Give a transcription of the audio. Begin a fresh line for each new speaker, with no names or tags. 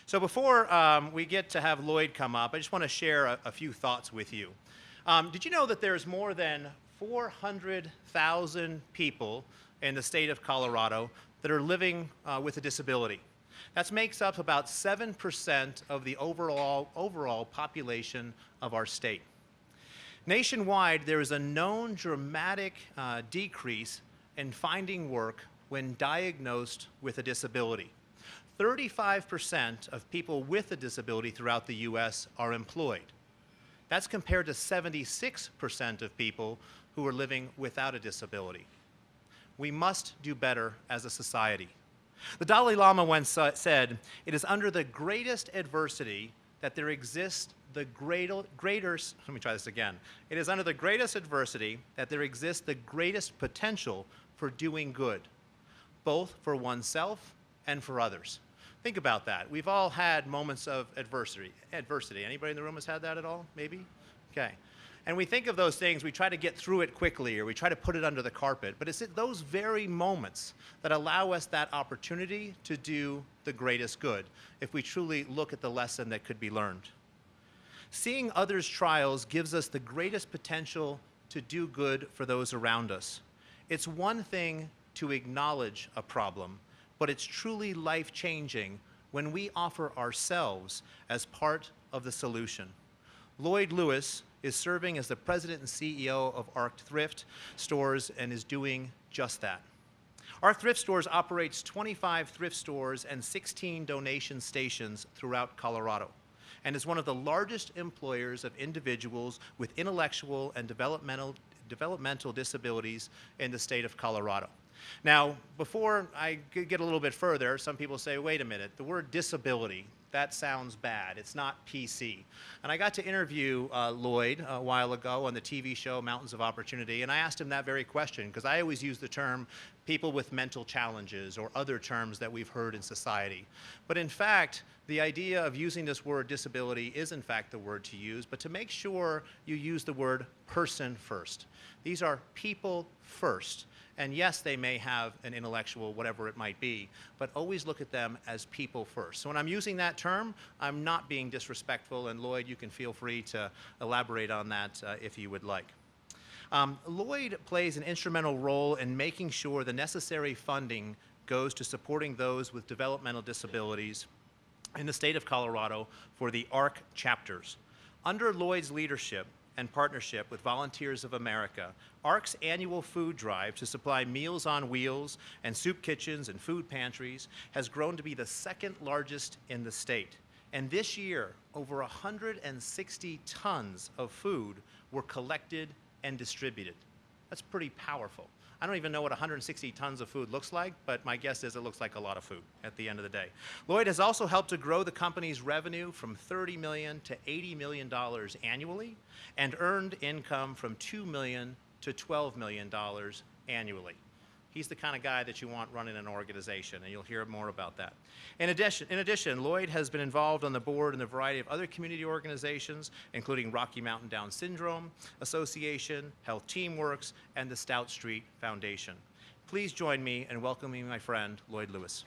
So before we get to have Lloyd come up, I just want to share a few thoughts with you. Did you know that there's more than 400,000 people in the state of Colorado that are living with a disability? That makes up about 7% of the overall population of our state. Nationwide, there is a known dramatic decrease in finding work when diagnosed with a disability. 35% of people with a disability throughout the U.S. are employed. That's compared to 76% of people who are living without a disability. We must do better as a society. The Dalai Lama once said, "It is under the greatest adversity that there exists the greatest adversity that there exists the greatest potential for doing good, both for oneself and for others." Think about that. We've all had moments of adversity. Anybody in the room has had that at all? Maybe? Okay. And we think of those things, we try to get through it quickly, or we try to put it under the carpet. But it's those very moments that allow us that opportunity to do the greatest good, if we truly look at the lesson that could be learned. Seeing others' trials gives us the greatest potential to do good for those around us. It's one thing to acknowledge a problem, but it's truly life-changing when we offer ourselves as part of the solution. Lloyd Lewis is serving as the president and CEO of Thrift stores and is doing just that. Thrift stores operates 25 thrift stores and 16 donation stations throughout Colorado, and is one of the largest employers of individuals with intellectual and developmental disabilities in the state of Colorado. Now, before I get a little bit further, some people say, wait a minute, the word disability, that sounds bad. It's not PC. And I got to interview Lloyd a while ago on the TV show Mountains of Opportunity, and I asked him that very question, because I always use the term people with mental challenges or other terms that we've heard in society. But in fact, the idea of using this word disability is in fact the word to use, but to make sure you use the word person first. These are people first. And yes, they may have an intellectual, whatever it might be, but always look at them as people first. So when I'm using that term, I'm not being disrespectful, and Lloyd, you can feel free to elaborate on that if you would like. Lloyd plays an instrumental role in making sure the necessary funding goes to supporting those with developmental disabilities in the state of Colorado for the ARC chapters. Under Lloyd's leadership and partnership with Volunteers of America, ARC's annual food drive to supply Meals on Wheels and soup kitchens and food pantries has grown to be the second largest in the state. And this year, over 160 tons of food were collected and distributed. That's pretty powerful. I don't even know what 160 tons of food looks like, but my guess is it looks like a lot of food at the end of the day. Lloyd has also helped to grow the company's revenue from $30 million to $80 million annually, and earned income from $2 million to $12 million annually. He's the kind of guy that you want running an organization, and you'll hear more about that. In addition, Lloyd has been involved on the board in a variety of other community organizations, including Rocky Mountain Down Syndrome Association, Health Teamworks, and the Stout Street Foundation. Please join me in welcoming my friend, Lloyd Lewis.